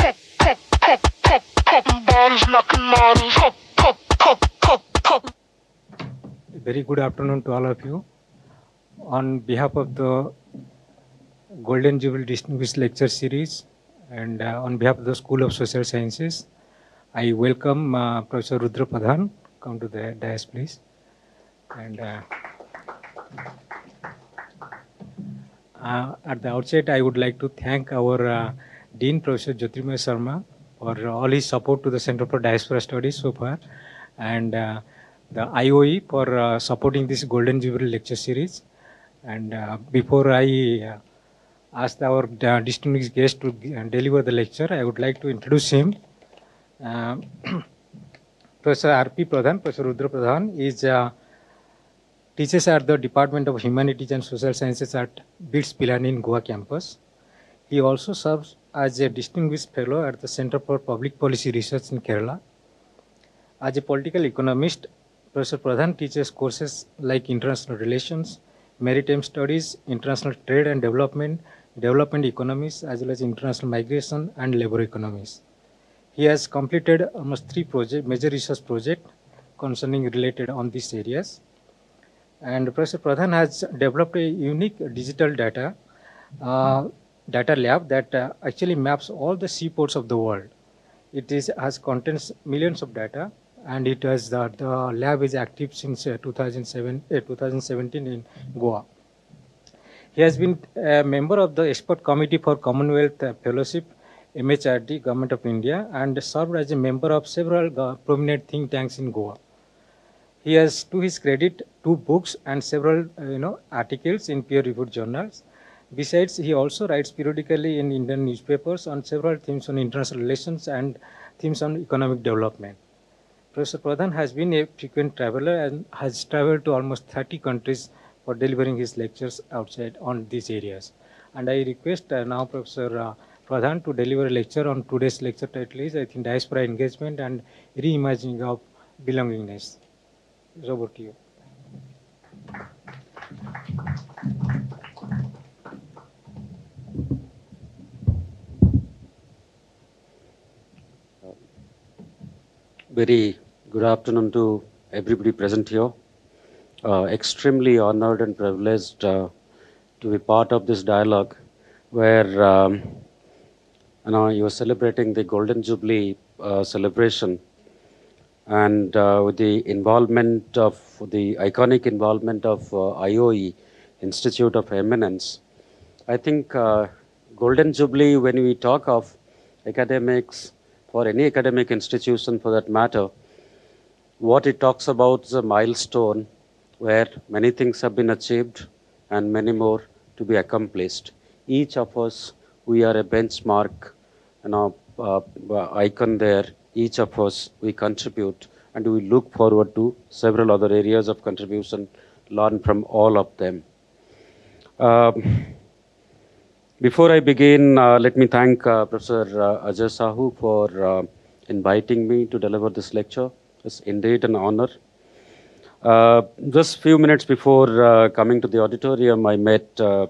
Very good afternoon to all of you. On behalf of the Golden Jubilee Distinguished Lecture Series and on behalf of the School of Social Sciences, I welcome Professor Rudra Pradhan. Come to the dais, please. And at the outset, I would like to thank our Dean, Professor Jyotirmoy Sharma, for all his support to the Center for Diaspora Studies so far, and the IOE for supporting this Golden Jubilee Lecture Series. And before I ask our distinguished guest to deliver the lecture, I would like to introduce him. Professor R.P. Pradhan, Professor Rudra Pradhan, is teaches at the Department of Humanities and Social Sciences at BITS Pilani in Goa campus. He also serves as a distinguished fellow at the Center for Public Policy Research in Kerala. As a political economist, Professor Pradhan teaches courses like international relations, maritime studies, international trade and development, development economies, as well as international migration and labor economies. He has completed almost 3 major research projects concerning related on these areas. And Professor Pradhan has developed a unique digital data lab that actually maps all the seaports of the world. It contains millions of data, and it has the lab is active since 2017 in Goa. He has been a member of the Expert Committee for Commonwealth Fellowship, MHRD, Government of India, and served as a member of several prominent think tanks in Goa. He has, to his credit, 2 books and several articles in peer-reviewed journals. Besides, he also writes periodically in Indian newspapers on several themes on international relations and themes on economic development. Professor Pradhan has been a frequent traveler and has traveled to almost 30 countries for delivering his lectures outside on these areas. And I request now Professor Pradhan to deliver a lecture on today's lecture title is, I think, Diaspora Engagement and Reimaging of Belongingness. It's over to you. Very good afternoon to everybody present here. Extremely honored and privileged to be part of this dialogue where you are celebrating the Golden Jubilee celebration, and with the involvement of the iconic involvement of IOE, Institute of Eminence. I think Golden Jubilee, when we talk of academics, for any academic institution for that matter, what it talks about is a milestone where many things have been achieved and many more to be accomplished. Each of us, we are a benchmark, icon there. Each of us, we contribute, and we look forward to several other areas of contribution, learn from all of them. Before I begin, let me thank Professor Ajay Sahoo for inviting me to deliver this lecture. It's indeed an honor. Just a few minutes before coming to the auditorium, I met our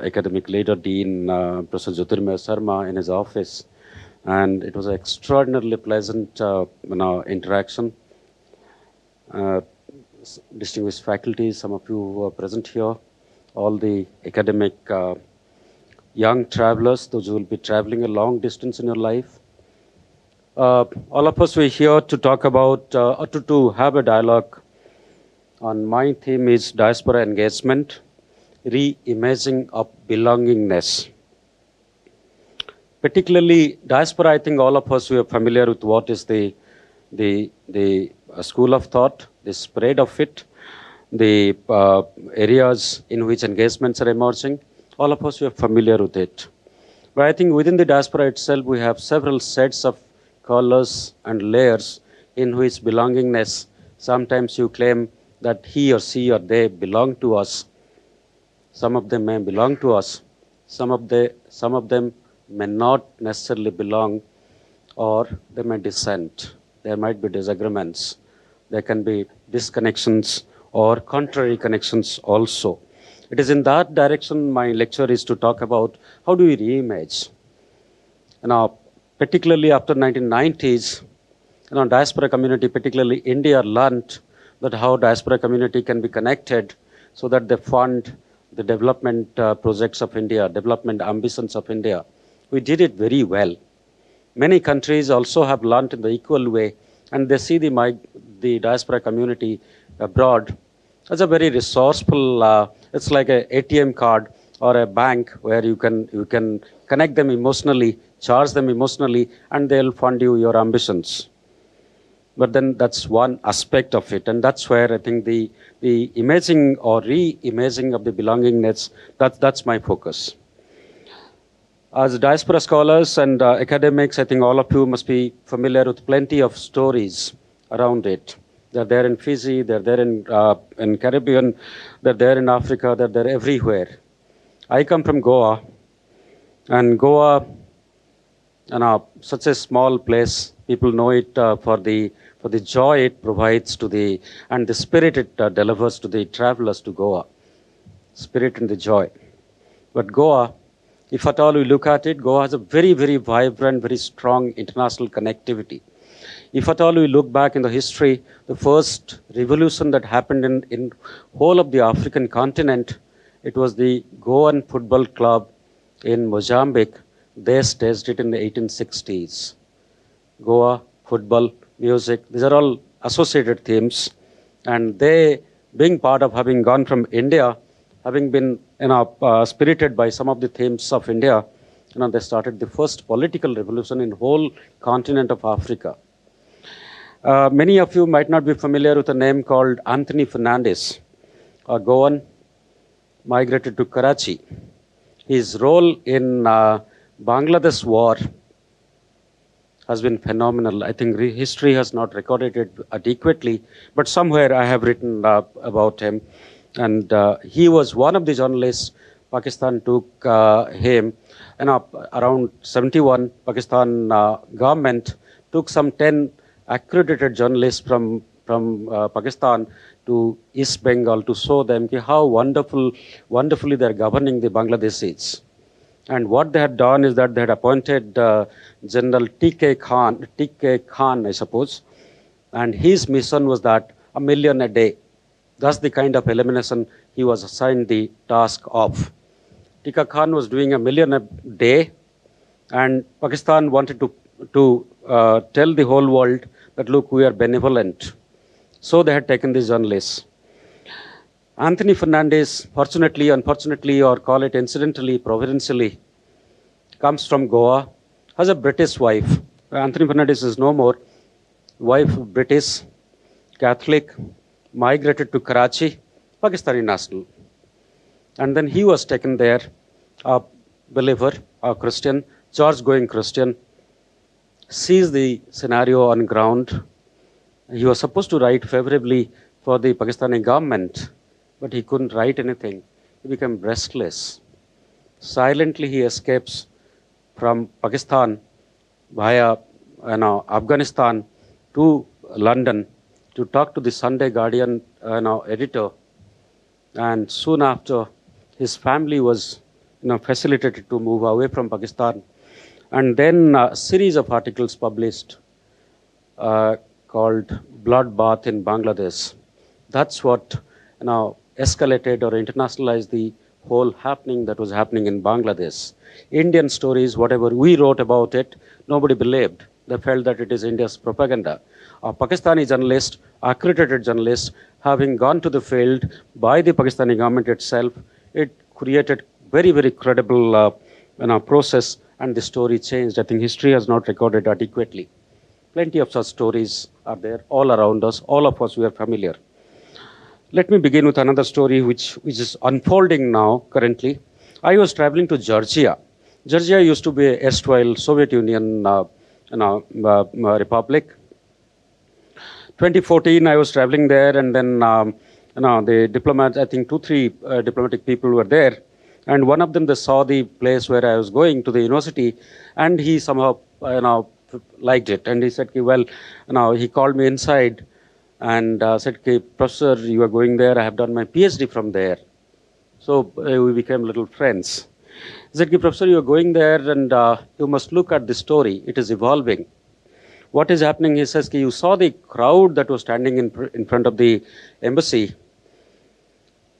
academic leader, Dean Professor Jyotirmoy Sharma, in his office. And it was an extraordinarily pleasant interaction. Distinguished faculty, some of you who are present here, all the academic young travelers, those who will be traveling a long distance in your life. All of us, we're here to talk about, or to have a dialogue on my theme is Diaspora Engagement, Reimaging of Belongingness. Particularly diaspora, I think all of us, we are familiar with what is the school of thought, the spread of it, the areas in which engagements are emerging. All of us, we are familiar with it. But I think within the diaspora itself, we have several sets of colors and layers in which belongingness, sometimes you claim that he or she or they belong to us. Some of them may belong to us. Some of them may not necessarily belong, or they may dissent. There might be disagreements. There can be disconnections or contrary connections also. It is in that direction my lecture is to talk about how do we reimage. particularly after 1990s, diaspora community, particularly India, learned that how diaspora community can be connected so that they fund the development projects of India, development ambitions of India. We did it very well. Many countries also have learned in the equal way, and they see the diaspora community abroad as a very resourceful, it's like a ATM card or a bank where you can connect them emotionally, charge them emotionally, and they'll fund you your ambitions. But then that's one aspect of it, and that's where I think the imaging or re-imaging of the belongingness, that's my focus. As diaspora scholars and academics, I think all of you must be familiar with plenty of stories around it. They're there in Fiji, they're there in Caribbean, they're there in Africa, they're there everywhere. I come from Goa, and Goa, such a small place, people know it for the joy it provides to and the spirit it delivers to the travelers to Goa. Spirit and the joy. But Goa, if at all we look at it, Goa has a very, very vibrant, very strong international connectivity. If at all we look back in the history, the first revolution that happened in whole of the African continent, it was the Goan Football Club in Mozambique. They staged it in the 1860s. Goa, football, music, these are all associated themes. And they, being part of having gone from India, having been spirited by some of the themes of India, they started the first political revolution in whole continent of Africa. Many of you might not be familiar with a name called Anthony Fernandes, a Goan, migrated to Karachi. His role in Bangladesh war has been phenomenal. I think history has not recorded it adequately, but somewhere I have written about him. And he was one of the journalists. Pakistan took him, around 71, Pakistan government took some 10 accredited journalists from Pakistan to East Bengal to show them how wonderfully they're governing the Bangladeshis. And what they had done is that they had appointed General T.K. Khan, I suppose, and his mission was that 1 million a day. That's the kind of elimination he was assigned the task of. T.K. Khan was doing 1 million a day, and Pakistan wanted to tell the whole world that, look, we are benevolent. So they had taken these journalists. Anthony Fernandes, fortunately, unfortunately, or call it incidentally, providentially, comes from Goa, has a British wife. Anthony Fernandes is no more. Wife, British, Catholic, migrated to Karachi, Pakistani national. And then he was taken there, a believer, a Christian, church-going Christian, sees the scenario on ground. He was supposed to write favorably for the Pakistani government, but he couldn't write anything. He became restless. Silently he escapes from Pakistan via Afghanistan to London to talk to the Sunday Guardian editor. And soon after, his family was facilitated to move away from Pakistan. And then a series of articles published called Bloodbath in Bangladesh. That's what escalated or internationalized the whole happening that was happening in Bangladesh. Indian stories, whatever we wrote about it, nobody believed. They felt that it is India's propaganda. A Pakistani journalist, accredited journalist, having gone to the field by the Pakistani government itself, it created very, very credible process, and the story changed. I think history has not recorded adequately. Plenty of such stories are there all around us. All of us, we are familiar. Let me begin with another story which is unfolding now, currently. I was traveling to Georgia. Georgia used to be an erstwhile Soviet Union republic. 2014, I was traveling there, and then the diplomats, I think 2-3 diplomatic people were there. And one of them, they saw the place where I was going to the university, and he somehow, liked it. And he said, well, he called me inside and said, Professor, you are going there. I have done my PhD from there. So we became little friends. He said, Professor, you're going there and you must look at the story. It is evolving. What is happening, he says, you saw the crowd that was standing in front of the embassy.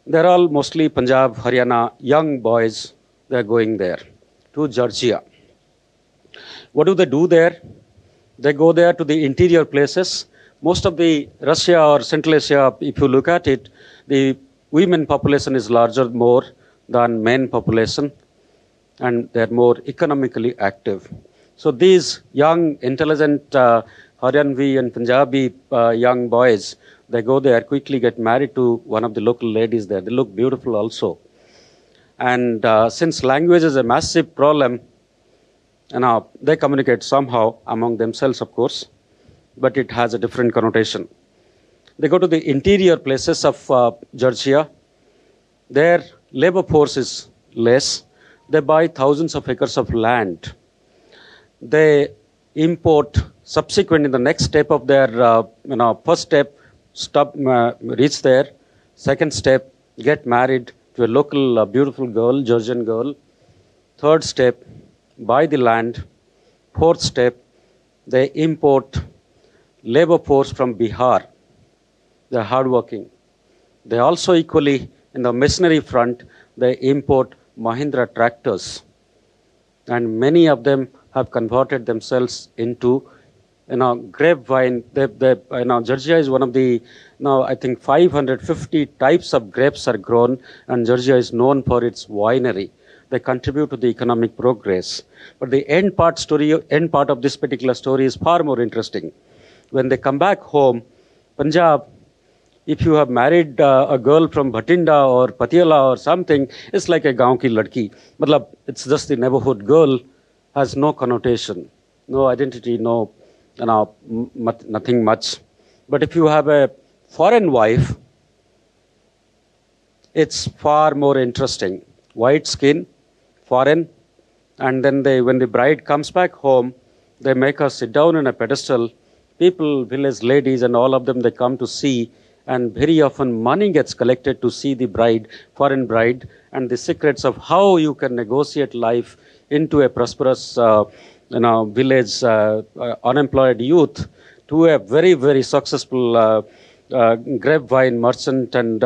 They're all mostly Punjab, Haryana, young boys. They're going there to Georgia. What do they do there? They go there to the interior places. Most of the Russia or Central Asia, if you look at it, the women population is larger more than men population, and they're more economically active. So these young, intelligent Haryanvi and Punjabi young boys, they go there, quickly get married to one of the local ladies there. They look beautiful also. And since language is a massive problem, they communicate somehow among themselves, of course, but it has a different connotation. They go to the interior places of Georgia. Their labor force is less. They buy thousands of acres of land. They import subsequent in the next step of their, first step, reach there. Second step, get married to a local beautiful girl, Georgian girl. Third step, buy the land. Fourth step, they import labor force from Bihar. They're hardworking. They also equally, in the machinery front, they import Mahindra tractors. And many of them have converted themselves into, grapevine. Georgia is one of the, I think 550 types of grapes are grown, and Georgia is known for its winery. They contribute to the economic progress. But the end part of this particular story is far more interesting. When they come back home, Punjab, if you have married a girl from Bhatinda or Patiala or something, it's like a gaon ki ladki. Matlab, it's just the neighborhood girl, has no connotation, no identity, nothing much. But if you have a foreign wife, it's far more interesting. White skin, foreign, and then when the bride comes back home, they make her sit down on a pedestal. People, village ladies and all of them, they come to see, and very often money gets collected to see the bride, foreign bride, and the secrets of how you can negotiate life into a prosperous village unemployed youth to a very, very successful grapevine merchant, and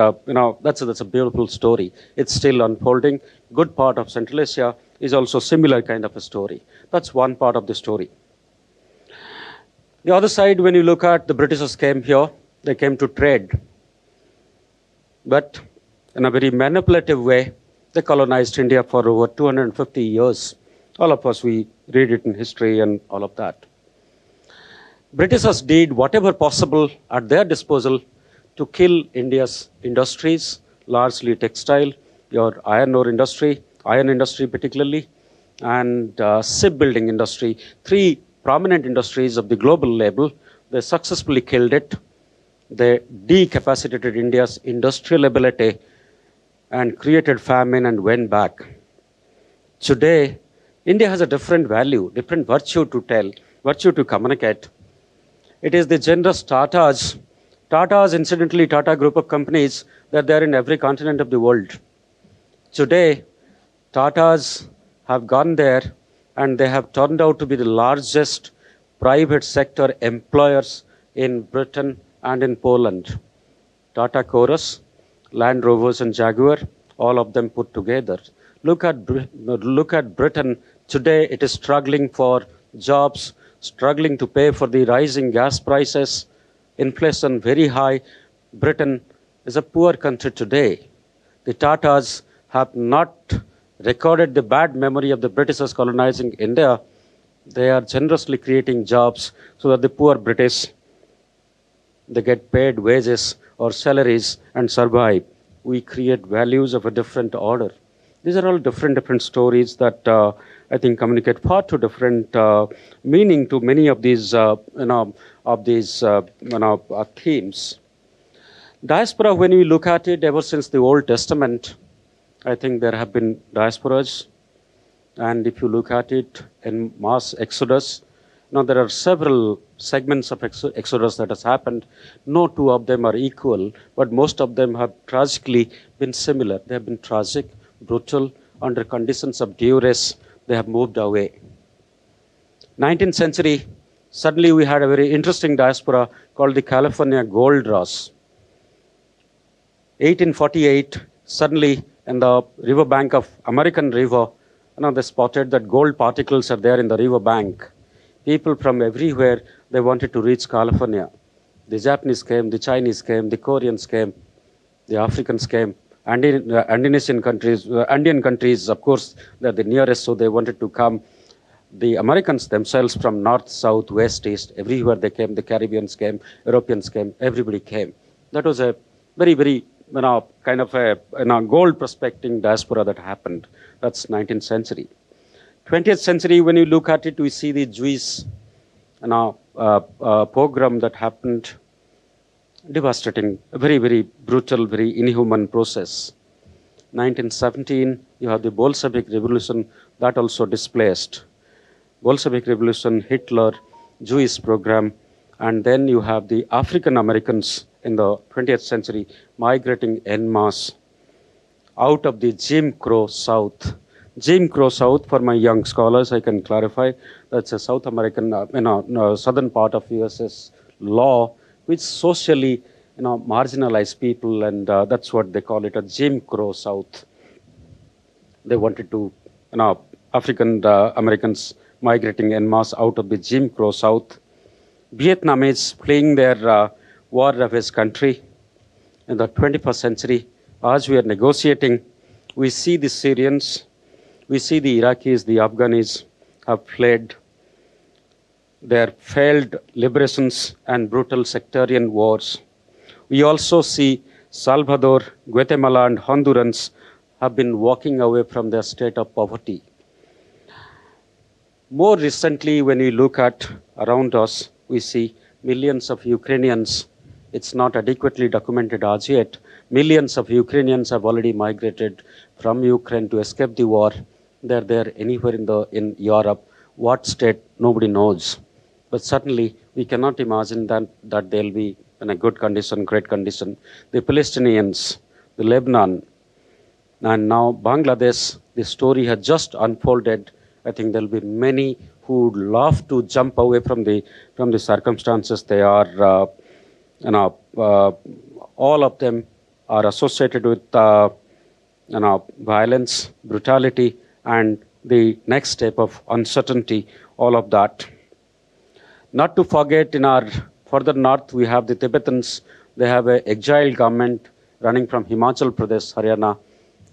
that's a beautiful story. It's still unfolding. Good part of Central Asia is also similar kind of a story. That's one part of the story. The other side, when you look at the Britishers came here, they came to trade. But in a very manipulative way, they colonized India for over 250 years. All of us, we read it in history and all of that. Britishers did whatever possible at their disposal to kill India's industries, largely textile, your iron industry particularly, and shipbuilding industry. Three prominent industries of the global level. They successfully killed it. They decapacitated India's industrial ability and created famine and went back. Today, India has a different value, different virtue to communicate. It is the generous Tatas. Tatas, incidentally, Tata group of companies, they're there in every continent of the world. Today, Tatas have gone there and they have turned out to be the largest private sector employers in Britain and in Poland. Tata Chorus, Land Rovers and Jaguar, all of them put together. Look at Britain. Today it is struggling for jobs, struggling to pay for the rising gas prices, inflation very high. Britain is a poor country today. The Tatas have not recorded the bad memory of the Britishers colonizing India. They are generously creating jobs so that the poor British, they get paid wages or salaries and survive. We create values of a different order. These are all different stories that I think communicate far too different meaning to many of these themes. Diaspora, when we look at it, ever since the Old Testament, I think there have been diasporas. And if you look at it in mass exodus, there are several segments of exodus that has happened. No two of them are equal, but most of them have tragically been similar. They have been tragic, brutal, under conditions of duress, they have moved away. 19th century, suddenly we had a very interesting diaspora called the California Gold Rush. 1848, suddenly in the riverbank of American River, they spotted that gold particles are there in the riverbank. People from everywhere, they wanted to reach California. The Japanese came, the Chinese came, the Koreans came, the Africans came, Indonesian countries, Andean countries, of course, they're the nearest, so they wanted to come. The Americans themselves from north, south, west, east, everywhere they came, the Caribbeans came, Europeans came, everybody came. That was a very, very, kind of a gold prospecting diaspora that happened. That's 19th century. 20th century, when you look at it, we see the Jewish pogrom that happened, devastating, a very, very brutal, very inhuman process. 1917, you have the Bolshevik Revolution that also displaced. Bolshevik Revolution, Hitler, Jewish program, and then you have the African Americans in the 20th century migrating en masse out of the Jim Crow South. Jim Crow South, for my young scholars, I can clarify, that's a South American, southern part of US's law, which socially, marginalized people, and that's what they call it, a Jim Crow South. They wanted to, African Americans migrating en masse out of the Jim Crow South. Vietnamese fleeing their war-ravaged country. In the 21st century, as we are negotiating, we see the Syrians, we see the Iraqis, the Afghanis have fled their failed liberations and brutal sectarian wars. We also see Salvador, Guatemala, and Hondurans have been walking away from their state of poverty. More recently, when we look at around us, we see millions of Ukrainians. It's not adequately documented as yet. Millions of Ukrainians have already migrated from Ukraine to escape the war. They're there anywhere in Europe. What state, nobody knows. But certainly, we cannot imagine that they'll be in a good condition, great condition. The Palestinians, the Lebanon, and now Bangladesh, the story has just unfolded. I think there'll be many who would love to jump away from the circumstances they are. All of them are associated with violence, brutality, and the next step of uncertainty. All of that. Not to forget, in our further north, we have the Tibetans. They have an exiled government running from Himachal Pradesh, Haryana,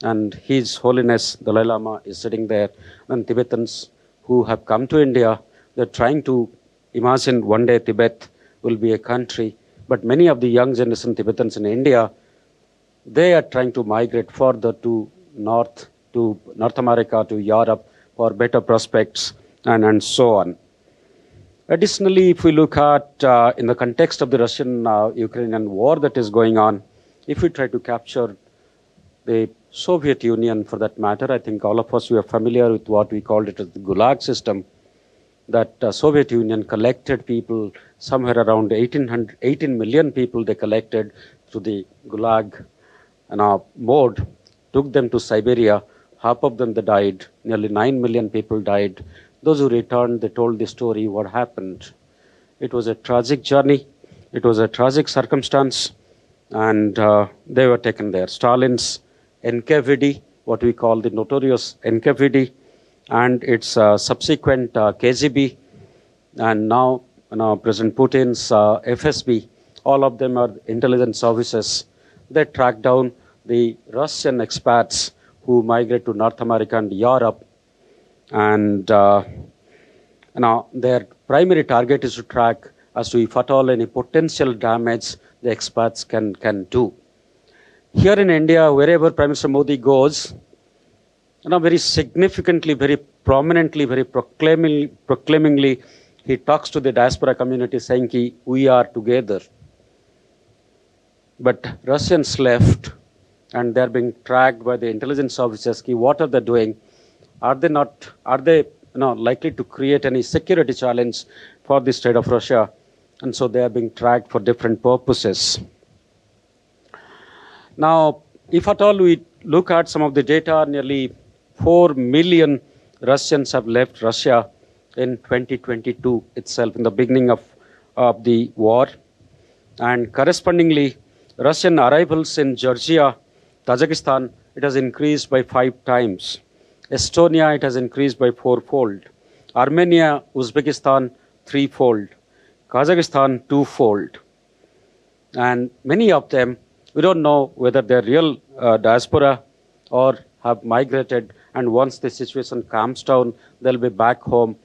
and His Holiness Dalai Lama is sitting there. And Tibetans who have come to India, they're trying to imagine one day Tibet will be a country. But many of the young generation Tibetans in India, they are trying to migrate further to North America, to Europe, for better prospects, and so on. Additionally, if we look at, in the context of the Russian-Ukrainian war that is going on, if we try to capture the Soviet Union for that matter, I think all of us, we are familiar with what we called it as the Gulag system, that Soviet Union collected people, somewhere around 18 million people they collected through the Gulag mode, took them to Siberia. Half of them, they died. Nearly 9 million people died. Those who returned, they told the story, what happened. It was a tragic journey. It was a tragic circumstance. And they were taken there. Stalin's NKVD, what we call the notorious NKVD, and its subsequent KGB, and now President Putin's FSB, all of them are intelligence services. They track down the Russian expats who migrate to North America and Europe. And their primary target is to track as to if at all any potential damage the expats can do. Here in India, wherever Prime Minister Modi goes, very significantly, very prominently, very proclaimingly, he talks to the diaspora community saying, we are together. But Russians left, and they're being tracked by the intelligence services. What are they doing? Are they likely to create any security challenge for the state of Russia? And so they are being tracked for different purposes. Now, if at all we look at some of the data, nearly 4 million Russians have left Russia in 2022 itself, in the beginning of the war. And correspondingly, Russian arrivals in Georgia, Tajikistan, it has increased by 5 times. Estonia, it has increased by 4-fold. Armenia, Uzbekistan, 3-fold. Kazakhstan, 2-fold. And many of them, we don't know whether they're real diaspora or have migrated, and once the situation calms down, they'll be back home.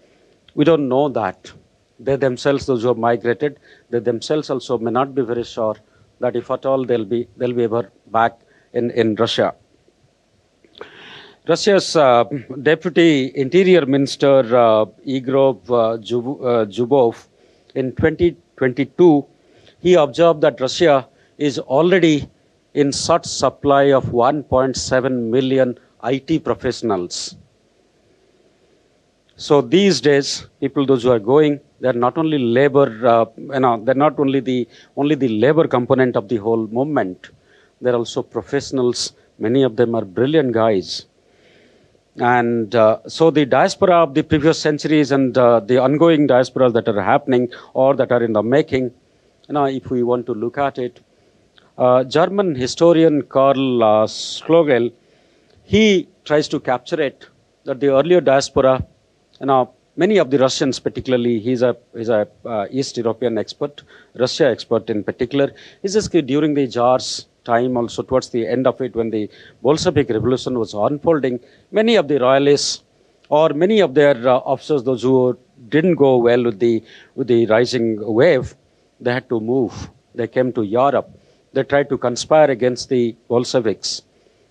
We don't know that. They themselves, those who have migrated, they themselves also may not be very sure that if at all they'll be ever back in Russia. Russia's Deputy Interior Minister Igor Zhubov, in 2022, he observed that Russia is already in such supply of 1.7 million IT professionals. So these days, people, those who are going, they're not only labor, they're not only the labor component of the whole movement. They're also professionals. Many of them are brilliant guys. And so the diaspora of the previous centuries and the ongoing diasporas that are happening or that are in the making, if we want to look at it, German historian Karl Schlogel, he tries to capture it, that the earlier diaspora, many of the Russians particularly, he's a East European expert, Russia expert in particular, he says during the Tsar's time, also towards the end of it, when the Bolshevik Revolution was unfolding, many of the royalists or many of their officers, those who didn't go well with the rising wave, they had to move. They came to Europe. They tried to conspire against the Bolsheviks.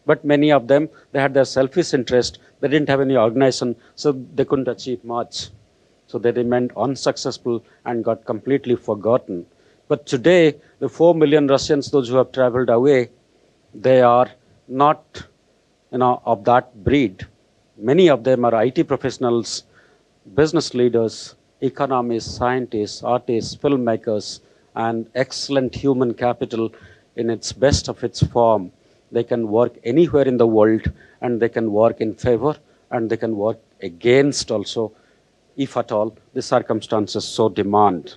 But many of them, they had their selfish interest. They didn't have any organization, so they couldn't achieve much. So they remained unsuccessful and got completely forgotten. But today, the 4 million Russians, those who have traveled away, they are not, of that breed. Many of them are IT professionals, business leaders, economists, scientists, artists, filmmakers, and excellent human capital in its best of its form. They can work anywhere in the world, and they can work in favor, and they can work against also, if at all the circumstances so demand.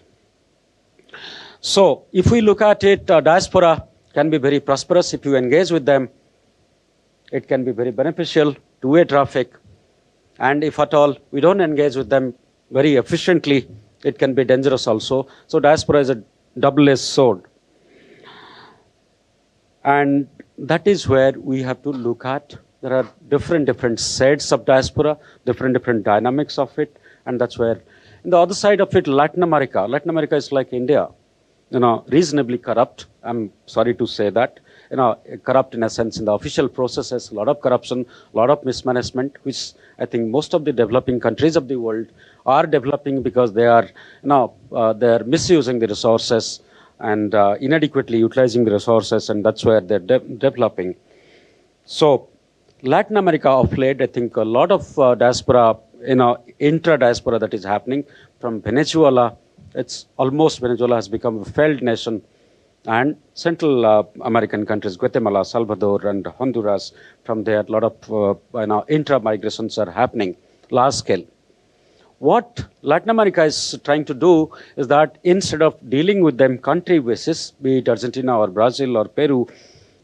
So if we look at it, diaspora can be very prosperous if you engage with them. It can be very beneficial, two-way traffic. And if at all we don't engage with them very efficiently, it can be dangerous also. So diaspora is a double-edged sword. And that is where we have to look at. There are different sets of diaspora, different dynamics of it. And that's where, in the other side of it, Latin America is like India. Reasonably corrupt. I'm sorry to say that. Corrupt in a sense in the official processes, a lot of corruption, a lot of mismanagement, which I think most of the developing countries of the world are developing because they are, they're misusing the resources and inadequately utilizing the resources, and that's where they're developing. So Latin America of late, I think a lot of diaspora, intra-diaspora that is happening from Venezuela. It's almost Venezuela has become a failed nation, and Central American countries, Guatemala, Salvador, and Honduras, from there, a lot of intra-migrations are happening, large scale. What Latin America is trying to do is that instead of dealing with them country basis, be it Argentina or Brazil or Peru,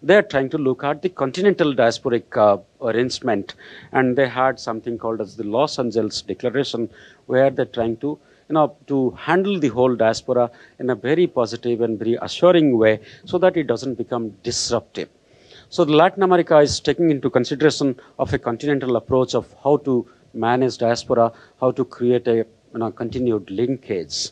they're trying to look at the continental diasporic arrangement. And they had something called as the Los Angeles Declaration, where they're trying to to handle the whole diaspora in a very positive and very assuring way so that it doesn't become disruptive. So Latin America is taking into consideration of a continental approach of how to manage diaspora, how to create a continued linkage.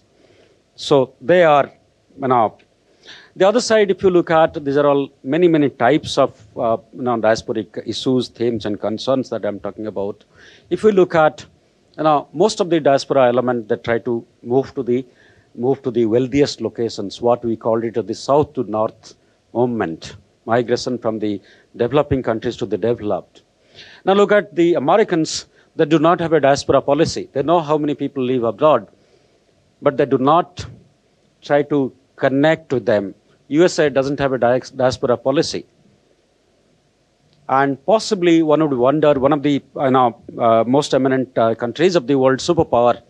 So they are, the other side, if you look at, these are all many types of diasporic issues, themes, and concerns that I'm talking about. If we look at most of the diaspora element that try to move to the wealthiest locations, what we called it the south to north movement, migration from the developing countries to the developed. Now look at the Americans that do not have a diaspora policy. They know how many people live abroad, but they do not try to connect with them. USA doesn't have a diaspora policy. And possibly one would wonder, one of the most eminent countries of the world, superpower,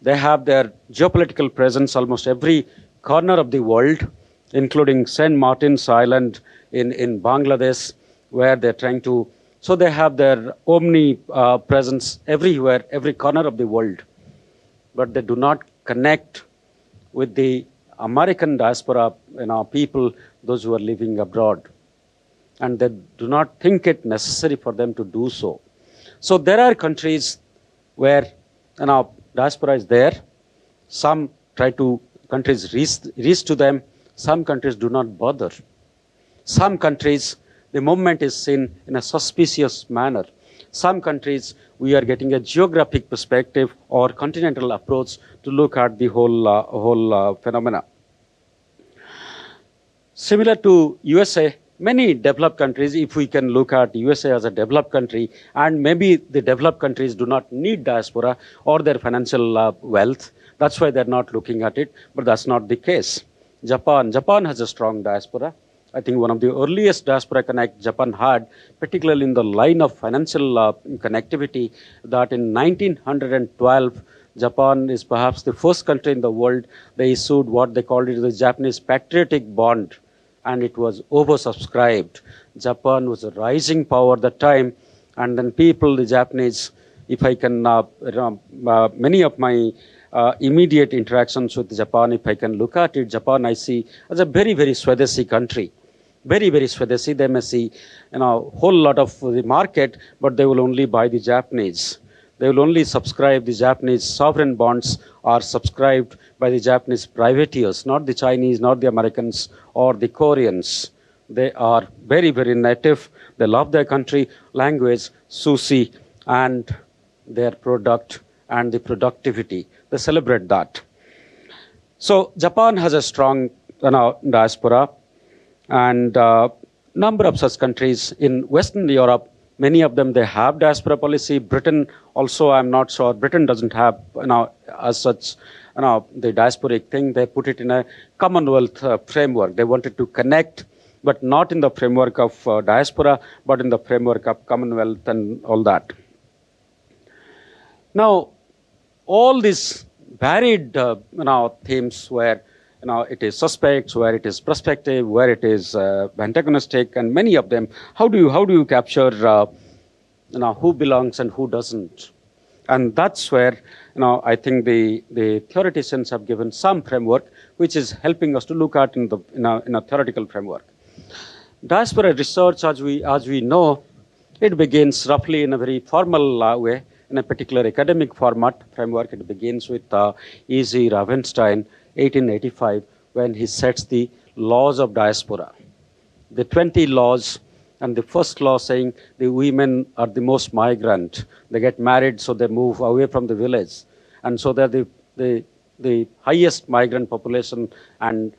they have their geopolitical presence almost every corner of the world, including St. Martin's Island in Bangladesh, where they're trying to, so they have their presence everywhere, every corner of the world. But they do not connect with the American diaspora, people, those who are living abroad. And they do not think it necessary for them to do so. So there are countries where diaspora is there. Some countries reach to them. Some countries do not bother. Some countries, the movement is seen in a suspicious manner. Some countries, we are getting a geographic perspective or continental approach to look at the whole phenomena. Similar to USA, many developed countries, if we can look at USA as a developed country, and maybe the developed countries do not need diaspora or their financial wealth, that's why they're not looking at it, but that's not the case. Japan has a strong diaspora. I think one of the earliest diaspora connect Japan had, particularly in the line of financial connectivity, that in 1912, Japan is perhaps the first country in the world, they issued what they called it the Japanese Patriotic Bond, and it was oversubscribed. Japan was a rising power at that time, and then the Japanese, if I can, many of my immediate interactions with Japan, if I can look at it, Japan I see as a very, very Swadeshi country. Very, very Swadeshi. They may see whole lot of the market, but they will only buy the Japanese. They will only subscribe the Japanese sovereign bonds are subscribed by the Japanese privateers, not the Chinese, not the Americans or the Koreans. They are very, very native. They love their country, language, sushi, and their product and the productivity. They celebrate that. So Japan has a strong diaspora, and number of such countries in Western Europe, many of them, they have diaspora policy. Britain also, I'm not sure. Britain doesn't have, as such, the diasporic thing. They put it in a Commonwealth framework. They wanted to connect, but not in the framework of diaspora, but in the framework of Commonwealth and all that. Now, all these varied themes where it is suspects, where it is prospective, where it is antagonistic, and many of them. How do you capture who belongs and who doesn't? And that's where I think the theoreticians have given some framework, which is helping us to look at in a theoretical framework. Diaspora research, as we know, it begins roughly in a very formal way, in a particular academic framework. It begins with E.G. Ravenstein, 1885, when he sets the laws of diaspora. The 20 laws, and the first law saying the women are the most migrant. They get married, so they move away from the village. And so they're the highest migrant population. And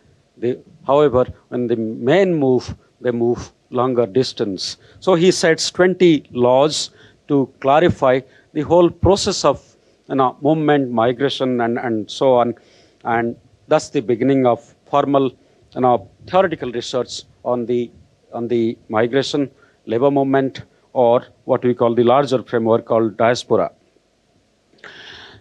however, when the men move, they move longer distance. So he sets 20 laws to clarify the whole process of movement, migration, and so on. And that's the beginning of formal theoretical research on the migration, labor movement, or what we call the larger framework called diaspora.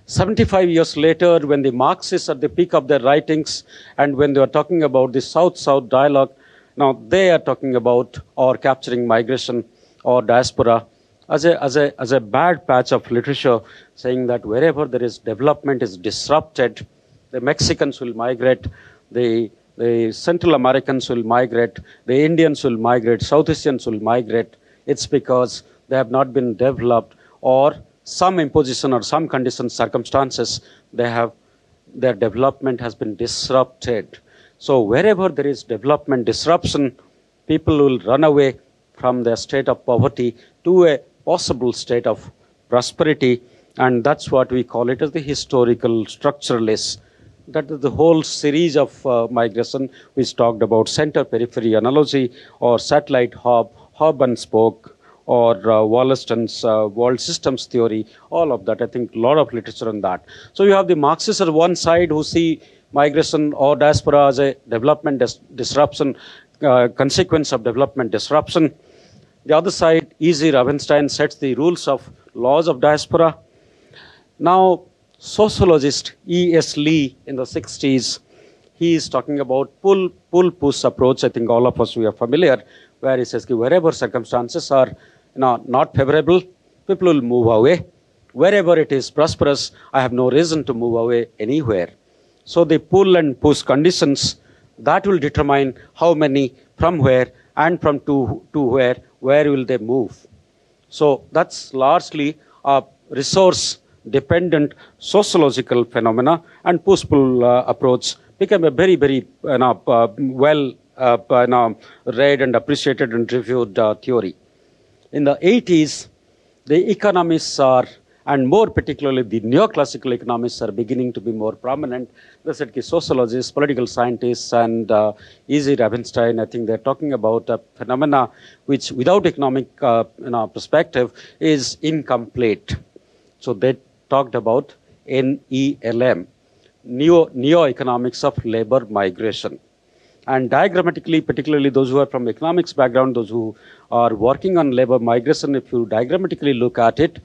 75 years later, when the Marxists are at the peak of their writings, and when they are talking about the South-South dialogue, now they are talking about or capturing migration or diaspora as a bad patch of literature, saying that wherever there is development is disrupted, the Mexicans will migrate, the Central Americans will migrate, the Indians will migrate, South Asians will migrate. It's because they have not been developed, or some imposition or some conditions, circumstances, their development has been disrupted. So wherever there is development disruption, people will run away from their state of poverty to a possible state of prosperity, and that's what we call it as the historical structuralists. That is the whole series of migration which talked about center-periphery analogy, or satellite hub and spoke, or Wollaston's world systems theory, all of that. I think a lot of literature on that. So you have the Marxists on one side who see migration or diaspora as a development disruption, consequence of development disruption. The other side, E.G. Ravenstein sets the rules of laws of diaspora. Now, sociologist E.S. Lee in the 60s, he is talking about pull-push approach. I think all of us, we are familiar, where he says, wherever circumstances are not favorable, people will move away. Wherever it is prosperous, I have no reason to move away anywhere. So the pull and push conditions, that will determine how many, from where, and from to where will they move. So that's largely a resource-dependent sociological phenomena, and push-pull approach became a very, very well read and appreciated and reviewed theory. In the 80s, the economists are, and more particularly the neoclassical economists, are beginning to be more prominent. They said sociologists, political scientists, and E.G. Ravenstein, I think they're talking about a phenomena which, without economic perspective, is incomplete. So they talked about NELM, Neo-Economics of Labor Migration. And diagrammatically, particularly those who are from economics background, those who are working on labor migration, if you diagrammatically look at it,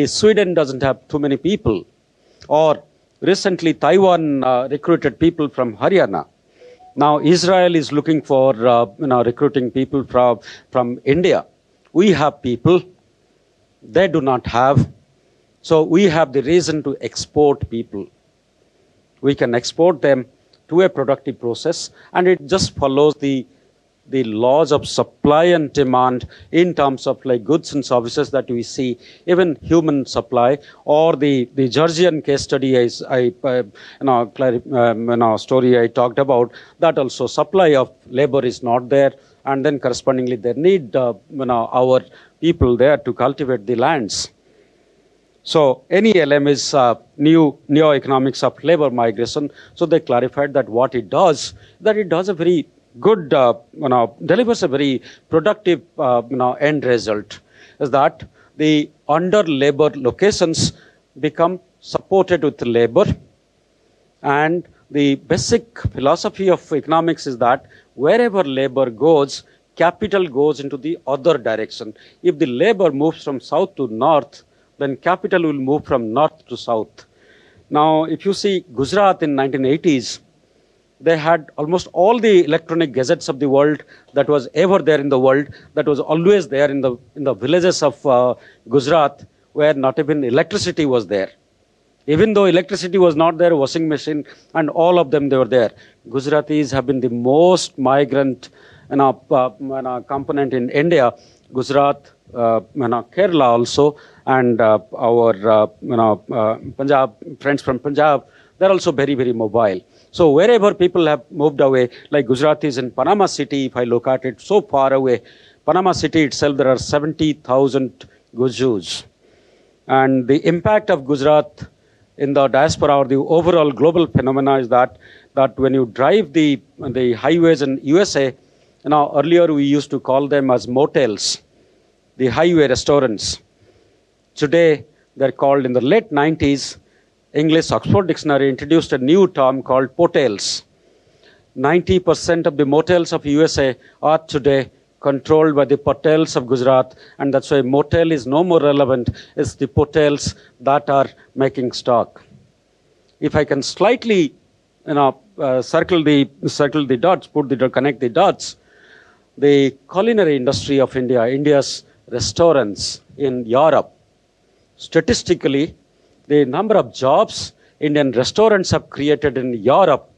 Sweden doesn't have too many people. Or recently Taiwan recruited people from Haryana. Now Israel is looking for recruiting people from India. We have people, they do not have. So we have the reason to export people. We can export them to a productive process, and it just follows the laws of supply and demand in terms of like goods and services that we see, even human supply, or the Georgian case study story I talked about, that also supply of labor is not there, and then correspondingly they need our people there to cultivate the lands. So NELM is neo-economics of labor migration. So they clarified that what it does, that it does a very good, delivers a very productive, end result, is that the under labor locations become supported with labor. And the basic philosophy of economics is that wherever labor goes, capital goes into the other direction. If the labor moves from south to north, then capital will move from north to south. Now, if you see Gujarat in 1980s, they had almost all the electronic gadgets of the world that was ever there in the world, that was always there in the villages of Gujarat, where not even electricity was there. Even though electricity was not there, washing machine and all of them, they were there. Gujaratis have been the most migrant component in India. Gujarat, Kerala also, and our Punjab, friends from Punjab, they're also very, very mobile. So wherever people have moved away, like Gujaratis in Panama City, if I look at it so far away, Panama City itself, there are 70,000 Gujus. And the impact of Gujarat in the diaspora, or the overall global phenomena, is that when you drive the highways in USA, earlier we used to call them as motels, the highway restaurants. Today, they're called, in the late 90s, English Oxford Dictionary introduced a new term called potels. 90% of the motels of USA are today controlled by the potels of Gujarat, and that's why motel is no more relevant. It's the potels that are making stock. If I can slightly, circle the dots, connect the dots, the culinary industry of India, India's restaurants in Europe, statistically, the number of jobs Indian restaurants have created in Europe,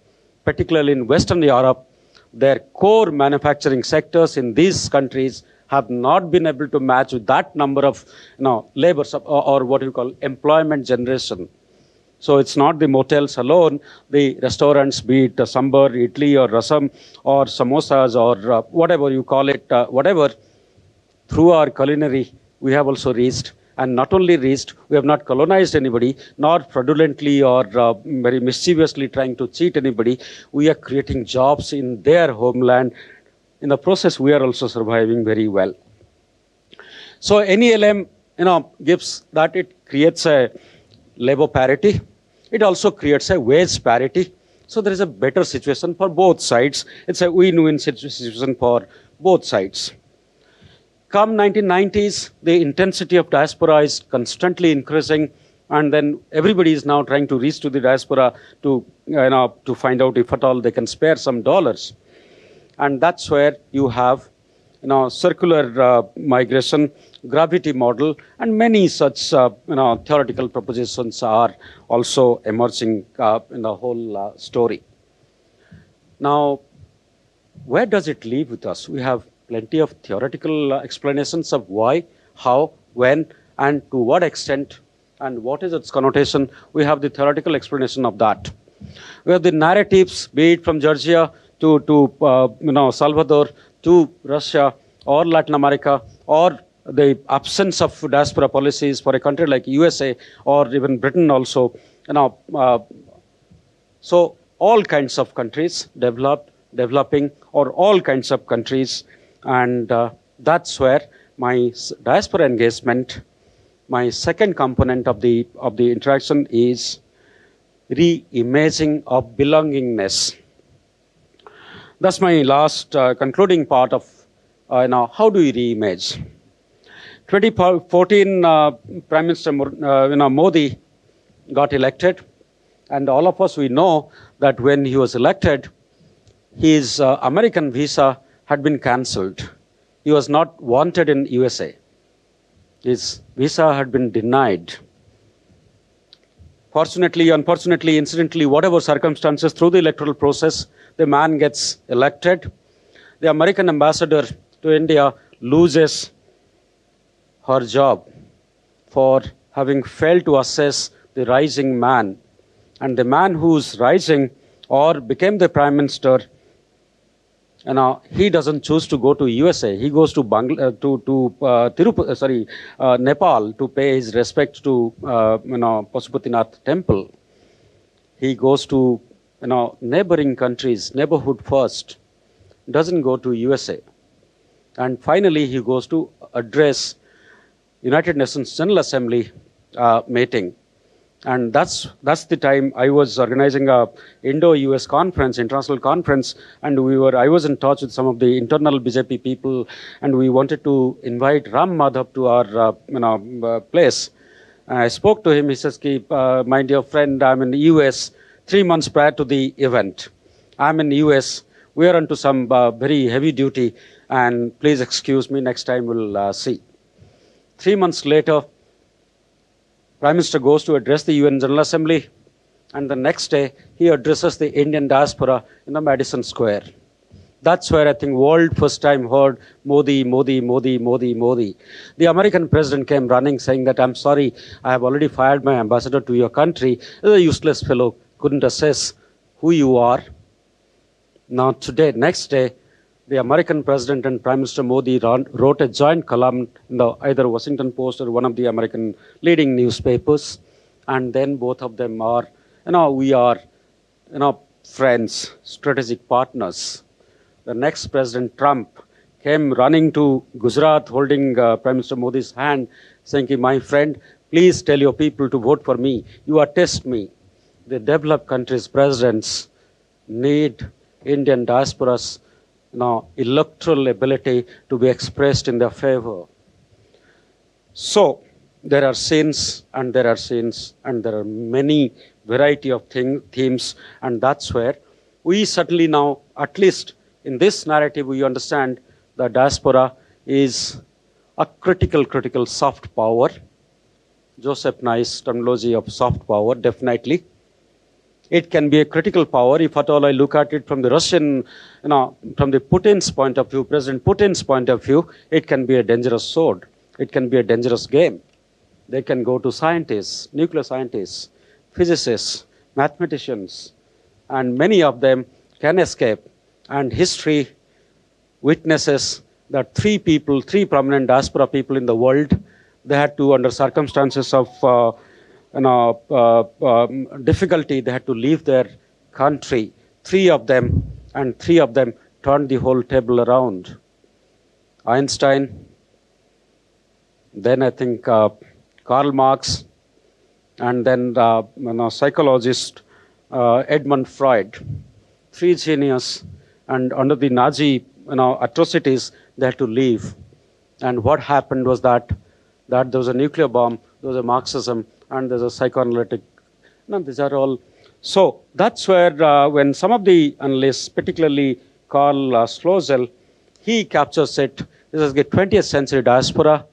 particularly in Western Europe, their core manufacturing sectors in these countries have not been able to match with that number of labor or what you call employment generation. So it's not the motels alone, the restaurants, be it sambar, idli or rasam or samosas or whatever you call it, whatever, through our culinary, we have also reached. And not only reached, we have not colonized anybody, nor fraudulently or very mischievously trying to cheat anybody. We are creating jobs in their homeland. In the process, we are also surviving very well. So NELM, gives that it creates a labor parity. It also creates a wage parity. So there is a better situation for both sides. It's a win-win situation for both sides. Come 1990s, the intensity of diaspora is constantly increasing, and then everybody is now trying to reach to the diaspora to, to find out if at all they can spare some dollars. And that's where you have, circular migration, gravity model, and many such, theoretical propositions are also emerging in the whole story. Now, where does it leave with us? We have plenty of theoretical explanations of why, how, when, and to what extent, and what is its connotation. We have the theoretical explanation of that. We have the narratives, be it from Georgia to Salvador, to Russia, or Latin America, or the absence of diaspora policies for a country like USA, or even Britain also. So all kinds of countries, developing, or all kinds of countries, and that's where my diaspora engagement, my second component of the interaction is reimaging of belongingness. That's my last concluding part of how do we reimage. 2014, Prime Minister Modi got elected, and all of us, we know that when he was elected, his American visa had been cancelled. He was not wanted in USA. His visa had been denied. Fortunately, unfortunately, incidentally, whatever circumstances, through the electoral process, the man gets elected. The American ambassador to India loses her job for having failed to assess the rising man. And the man who's rising or became the prime minister, he doesn't choose to go to USA. He goes to Nepal to pay his respect to Pashupatinath temple. He goes to neighboring countries, neighborhood first. Doesn't go to USA. And finally, he goes to address United Nations General Assembly meeting. And that's the time I was organizing a Indo-US conference, international conference, and I was in touch with some of the internal BJP people, and we wanted to invite Ram Madhav to our place. I spoke to him. He says, my dear friend, I'm in the US 3 months prior to the event. I'm in the US. We are onto some very heavy duty, and please excuse me. Next time we'll see. 3 months later, Prime Minister goes to address the UN General Assembly, and the next day he addresses the Indian diaspora in the Madison Square. That's where I think world first time heard Modi, Modi, Modi, Modi, Modi. The American president came running saying that, I'm sorry, I have already fired my ambassador to your country. The useless fellow couldn't assess who you are. Now today, next day, the American president and Prime Minister Modi wrote a joint column in either Washington Post or one of the American leading newspapers. And then both of them are, we are, friends, strategic partners. The next President Trump came running to Gujarat holding Prime Minister Modi's hand, saying, my friend, please tell your people to vote for me. You attest me. The developed countries' presidents need Indian diaspora's electoral ability to be expressed in their favor. So there are sins, and there are sins, and there are many variety of themes, and that's where we certainly now, at least in this narrative, we understand the diaspora is a critical soft power. Joseph Nice terminology of soft power, definitely. It can be a critical power. If at all I look at it from the Russian, from the Putin's point of view, President Putin's point of view, it can be a dangerous sword. It can be a dangerous game. They can go to scientists, nuclear scientists, physicists, mathematicians, and many of them can escape. And history witnesses that three prominent diaspora people in the world, they had to, under circumstances of difficulty, they had to leave their country. Three of them turned the whole table around. Einstein, then I think Karl Marx, and then psychologist Edmund Freud. Three genius, and under the Nazi atrocities, they had to leave. And what happened was that there was a nuclear bomb, there was a Marxism, and there's a psychoanalytic. No, these are all. So that's where when some of the analysts, particularly Karl Slosel, he captures it. This is the 20th century diaspora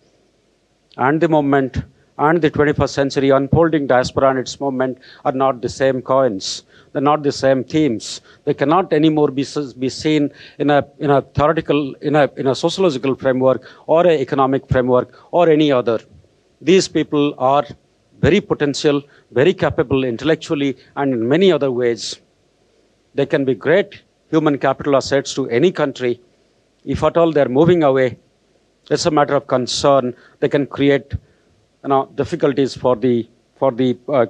and the movement, and the 21st century unfolding diaspora and its movement are not the same coins. They're not the same themes. They cannot anymore be seen in a theoretical, in a sociological framework or an economic framework or any other. These people are very potential, very capable intellectually and in many other ways. They can be great human capital assets to any country. If at all they're moving away, it's a matter of concern. They can create difficulties for the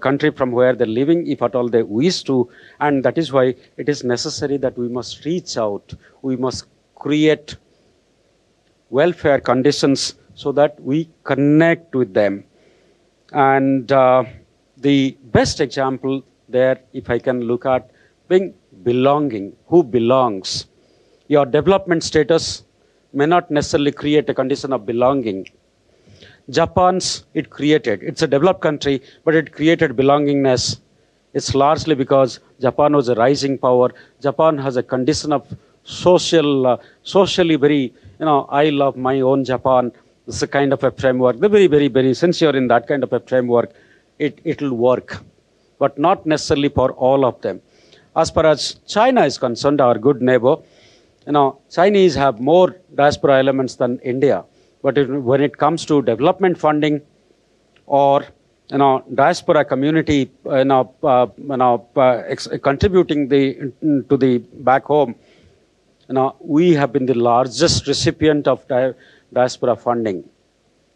country from where they're living, if at all they wish to. And that is why it is necessary that we must reach out. We must create welfare conditions so that we connect with them. And the best example there, if I can look at, being belonging. Who belongs? Your development status may not necessarily create a condition of belonging. Japan's, it's a developed country, but it created belongingness. It's largely because Japan was a rising power. Japan has a condition of socially very, I love my own Japan. It's a kind of a framework. They're very, very, very sincere in that kind of a framework. It'll work, but not necessarily for all of them. As far as China is concerned, our good neighbor, Chinese have more diaspora elements than India. But when it comes to development funding or diaspora community contributing to the back home, we have been the largest recipient of diaspora funding,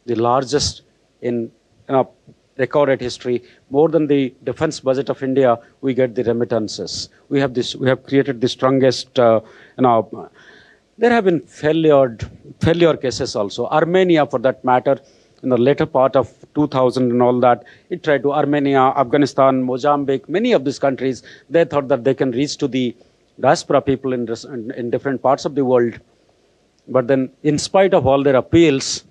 the largest in recorded history. More than the defense budget of India, we get the remittances. We have created the strongest. There have been failure cases also. Armenia, for that matter, in the later part of 2000 and all that, it tried to Armenia, Afghanistan, Mozambique, many of these countries, they thought that they can reach to the diaspora people in different parts of the world. But then, in spite of all their appeals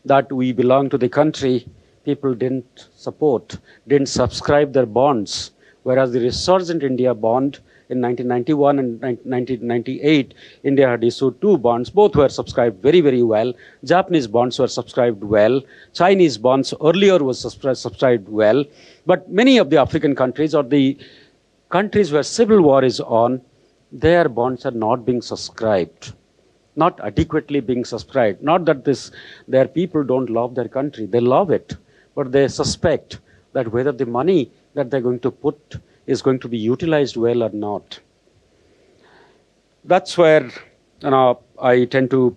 that we belong to the country, people didn't support, didn't subscribe their bonds. Whereas the Resurgent India bond in 1991 and 1998, India had issued 2 bonds. Both were subscribed very, very well. Japanese bonds were subscribed well. Chinese bonds earlier was subscribed well. But many of the African countries or the countries where civil war is on, their bonds are not being subscribed, not adequately being subscribed. Not that their people don't love their country. They love it. But they suspect that whether the money that they're going to put is going to be utilized well or not. That's where I tend to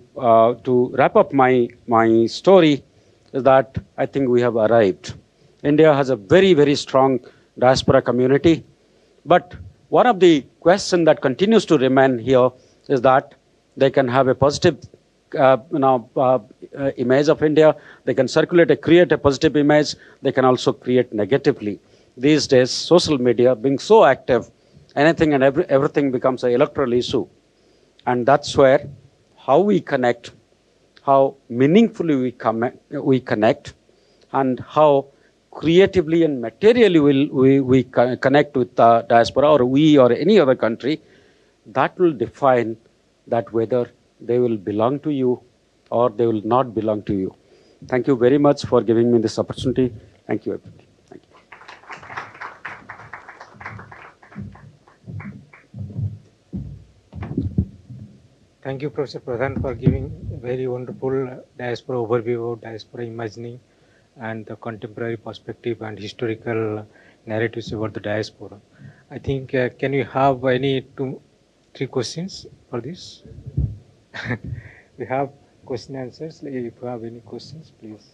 wrap up my story, is that I think we have arrived. India has a very, very strong diaspora community. But one of the questions that continues to remain here is that they can have a positive image of India. They can create a positive image. They can also create negatively. These days, social media being so active, anything and everything becomes an electoral issue. And that's where how we connect, how meaningfully we connect, and how creatively and materially we connect with the diaspora, or we or any other country, that will define that whether they will belong to you or they will not belong to you. Thank you very much for giving me this opportunity. Thank you, everybody. Thank you. Thank you, Professor Pradhan, for giving a very wonderful diaspora overview of diaspora imagining and the contemporary perspective and historical narratives about the diaspora. I think, can we have any 2-3 questions for this? We have question answers. If you have any questions, please.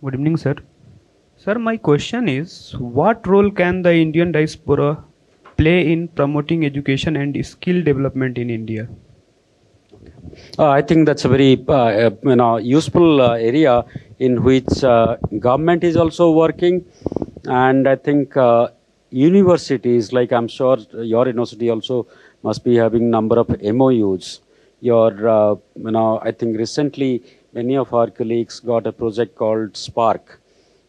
Good evening, sir. Sir, my question is, what role can the Indian diaspora play in promoting education and skill development in India? I think that's a very useful area in which government is also working, and I think universities, like I'm sure your university also must be having number of MOUs. I think recently many of our colleagues got a project called Spark,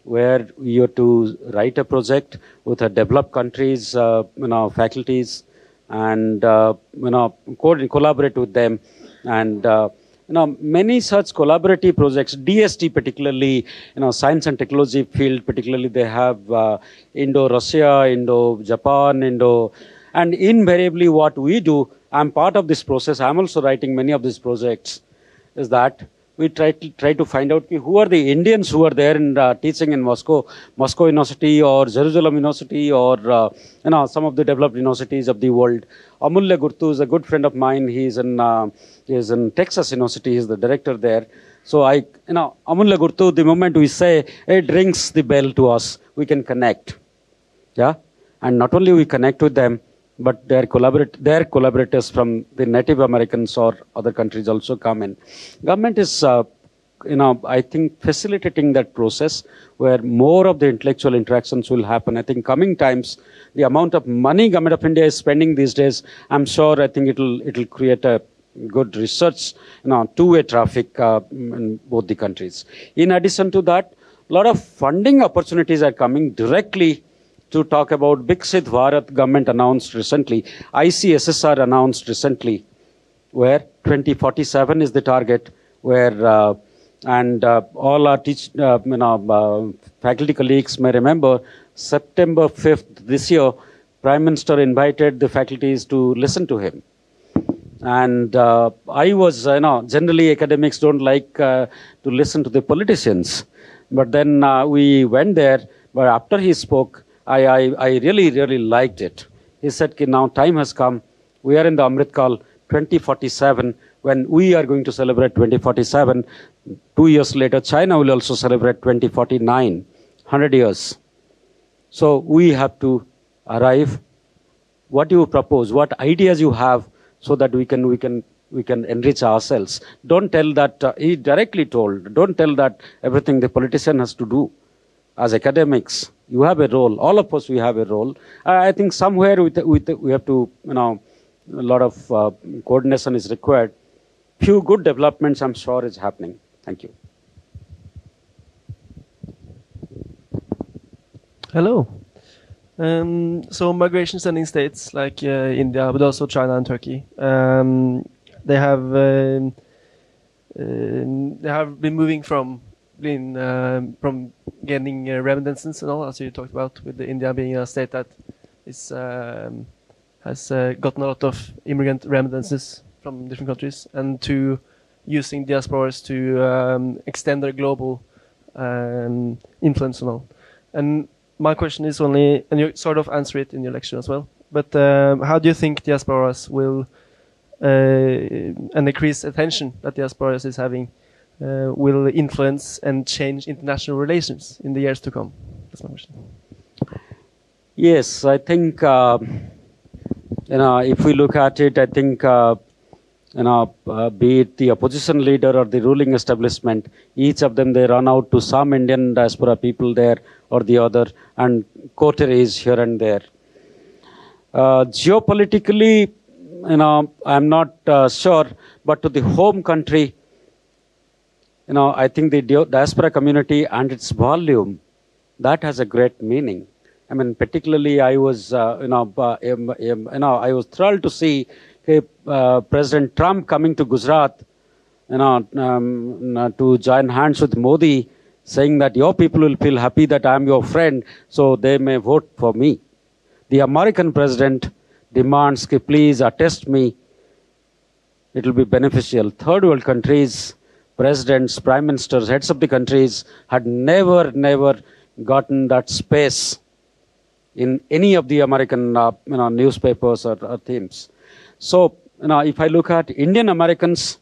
where you have to write a project with a developed countries, faculties, and collaborate with them, and many such collaborative projects. DST particularly, science and technology field particularly, they have Indo-Russia, Indo-Japan, and invariably what we do. I'm part of this process. I'm also writing many of these projects. Is that we try to find out who are the Indians who are there in teaching in Moscow University or Jerusalem University or some of the developed universities of the world. Amulya Gurtu is a good friend of mine. He's in Texas University. He's the director there. So Amulya Gurtu, the moment we say it rings the bell to us, we can connect. Yeah, and not only we connect with them, but their collaborators from the Native Americans or other countries also come in. Government is, I think, facilitating that process where more of the intellectual interactions will happen. I think coming times, the amount of money Government of India is spending these days, I'm sure, I think it'll create a good research, two-way traffic in both the countries. In addition to that, a lot of funding opportunities are coming directly to talk about Viksit Bharat. Government announced recently, ICSSR announced recently, where 2047 is the target, where all our faculty colleagues may remember September 5th this year, Prime Minister invited the faculties to listen to him. And I was, generally academics don't like to listen to the politicians. But then we went there, but after he spoke, I really, really liked it. He said, now time has come. We are in the Amrit Kal 2047, when we are going to celebrate 2047. 2 years later, China will also celebrate 2049, 100 years. So we have to arrive. What do you propose? What ideas you have so that we can enrich ourselves? Don't tell that, he directly told, don't tell that everything the politician has to do. As academics, you have a role. All of us, we have a role. I think somewhere we have to, a lot of coordination is required. Few good developments, I'm sure, is happening. Thank you. Hello. So migration sending states like India, but also China and Turkey, they have been moving from getting remittances and all, as you talked about, with India being a state that has gotten a lot of immigrant remittances from different countries, and to using diasporas to extend their global influence and all. And my question is only, and you sort of answer it in your lecture as well, but how do you think diasporas will, and increased attention that diasporas is having, will influence and change international relations in the years to come? That's my question. Yes, I think, if we look at it, I think, be it the opposition leader or the ruling establishment, each of them, they run out to some Indian diaspora people there or the other, and coteries here and there. Geopolitically, I'm not sure, but to the home country, I think the diaspora community and its volume, that has a great meaning. I mean, particularly, I was, I was thrilled to see President Trump coming to Gujarat, to join hands with Modi, saying that your people will feel happy that I am your friend, so they may vote for me. The American president demands, please attest me. It will be beneficial. Third world countries, presidents, prime ministers, heads of the countries had never gotten that space in any of the American newspapers or themes. So, if I look at Indian Americans,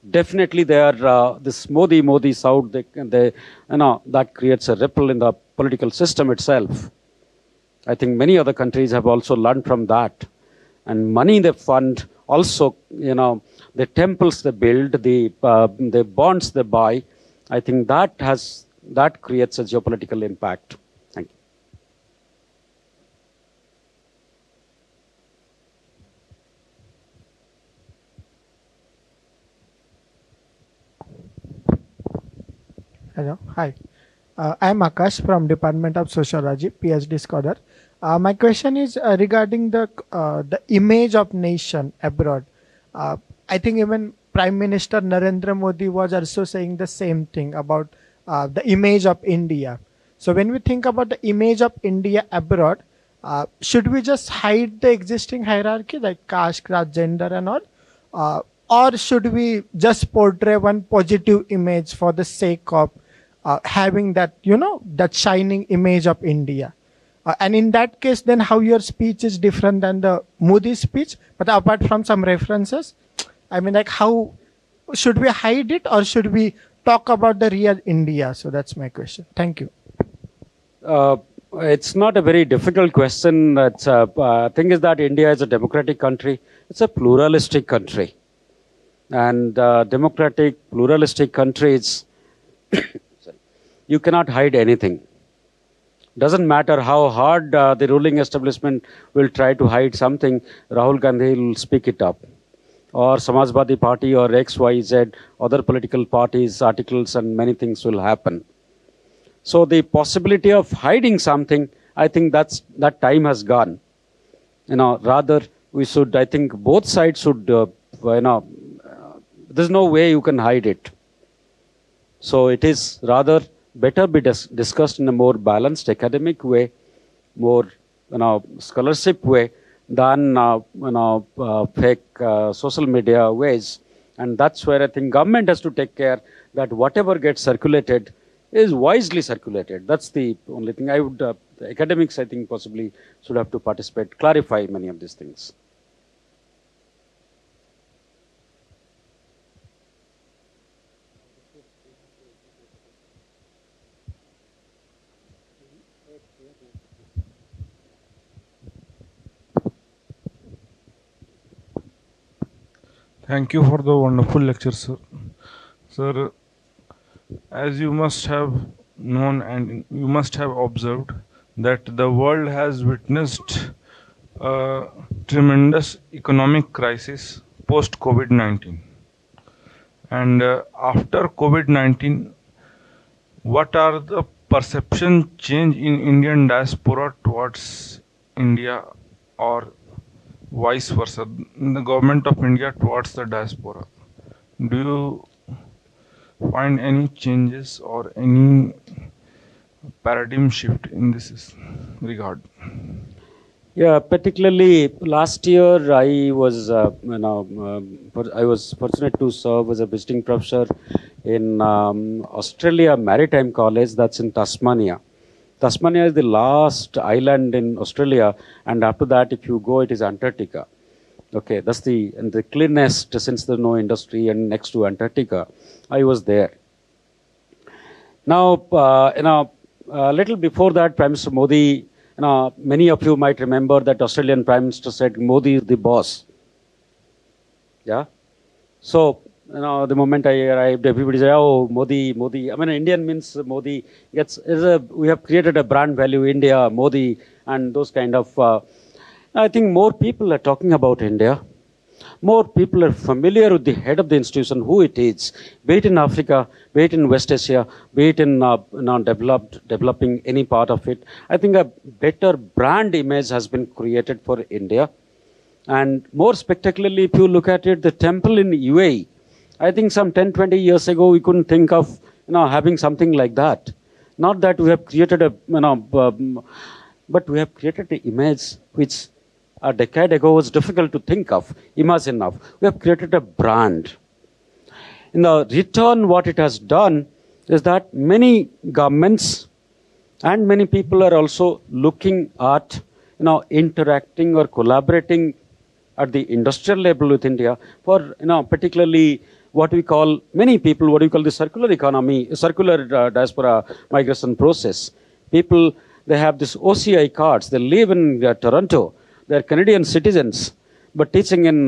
definitely they are this Modi South. That creates a ripple in the political system itself. I think many other countries have also learned from that. And money they fund also, the temples they build, the bonds they buy, I think that creates a geopolitical impact. Thank you. Hello, hi. I'm Akash from Department of Sociology, PhD scholar. My question is regarding the image of nation abroad. I think even Prime Minister Narendra Modi was also saying the same thing about the image of India. So when we think about the image of India abroad, should we just hide the existing hierarchy like caste, class, gender and all? Or should we just portray one positive image for the sake of having that, that shining image of India? And in that case, then how your speech is different than the Modi speech? But apart from some references, I mean, like, how should we hide it or should we talk about the real India? So that's my question. Thank you. It's not a very difficult question. Thing is that India is a democratic country. It's a pluralistic country. And democratic, pluralistic countries, you cannot hide anything. Doesn't matter how hard the ruling establishment will try to hide something, Rahul Gandhi will speak it up. Or Samajwadi Party or XYZ, other political parties, articles and many things will happen. So the possibility of hiding something, I think that time has gone. Rather we should, I think both sides should, there's no way you can hide it. So it is rather better be discussed in a more balanced academic way, more scholarship way than fake social media ways. And that's where I think government has to take care that whatever gets circulated is wisely circulated. That's the only thing I would, the academics I think possibly should have to participate, clarify many of these things. Thank you for the wonderful lecture, sir. Sir, as you must have known and you must have observed that the world has witnessed a tremendous economic crisis post COVID-19. And after COVID-19, what are the perception change in Indian diaspora towards India or vice versa, the government of India towards the diaspora? Do you find any changes or any paradigm shift in this regard? Yeah, particularly last year I was, I was fortunate to serve as a visiting professor in Australia Maritime College, that's in Tasmania. Tasmania is the last island in Australia, and after that, if you go, it is Antarctica. Okay, that's the cleanest since there's no industry and next to Antarctica. I was there. Now, a little before that, Prime Minister Modi, many of you might remember that Australian Prime Minister said, Modi is the boss. Yeah. So, the moment I arrived, everybody said, oh, Modi, Modi. I mean, Indian means Modi. We have created a brand value, India, Modi, and those kind of. I think more people are talking about India. More people are familiar with the head of the institution, who it is, be it in Africa, be it in West Asia, be it in developing any part of it. I think a better brand image has been created for India. And more spectacularly, if you look at it, the temple in UAE, I think some 10, 20 years ago, we couldn't think of, having something like that. Not that we have created a, but we have created the image which a decade ago was difficult to think of, imagine of. We have created a brand. In the return, what it has done is that many governments and many people are also looking at, interacting or collaborating at the industrial level with India for, particularly what we call, many people, what we call the circular economy, circular diaspora migration process. People They have this OCI cards. They live in Toronto. They're Canadian citizens. But teaching in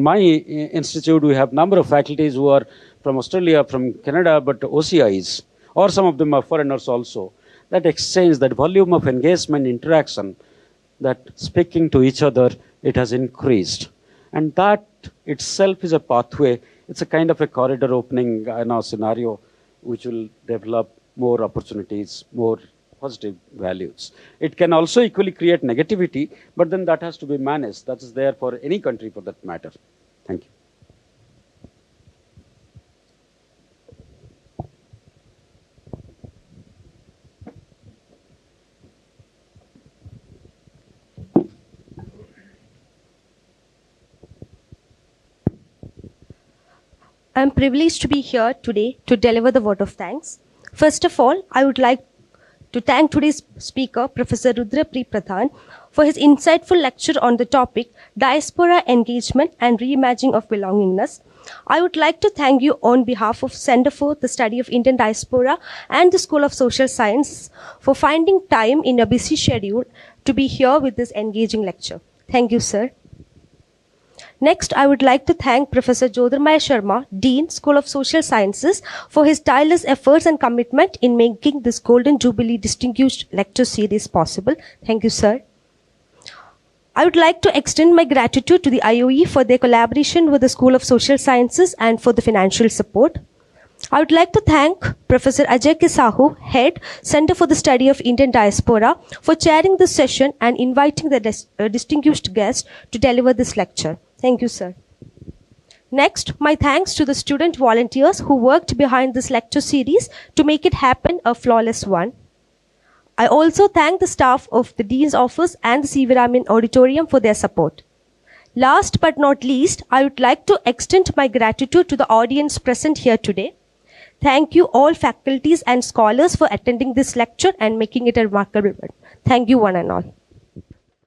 my institute, we have number of faculties who are from Australia, from Canada, but OCIs, or some of them are foreigners also. That exchange, that volume of engagement, interaction, that speaking to each other, it has increased. And that itself is a pathway. It's a kind of a corridor opening scenario which will develop more opportunities, more positive values. It can also equally create negativity, but then that has to be managed. That is there for any country for that matter. Thank you. I am privileged to be here today to deliver the vote of thanks. First of all, I would like to thank today's speaker, Professor Rudra Pradhan, for his insightful lecture on the topic Diaspora Engagement and Reimaging of Belongingness. I would like to thank you on behalf of Center for the Study of Indian Diaspora and the School of Social Sciences for finding time in a busy schedule to be here with this engaging lecture. Thank you, sir. Next, I would like to thank Professor Jyotirmaya Sharma, Dean, School of Social Sciences, for his tireless efforts and commitment in making this Golden Jubilee Distinguished Lecture Series possible. Thank you, sir. I would like to extend my gratitude to the IOE for their collaboration with the School of Social Sciences and for the financial support. I would like to thank Professor Ajay Sahoo, Head, Center for the Study of Indian Diaspora, for chairing this session and inviting the distinguished guest to deliver this lecture. Thank you, sir. Next, my thanks to the student volunteers who worked behind this lecture series to make it happen a flawless one. I also thank the staff of the Dean's Office and the C.V. Raman Auditorium for their support. Last but not least, I would like to extend my gratitude to the audience present here today. Thank you all faculties and scholars for attending this lecture and making it a remarkable one. Thank you one and all.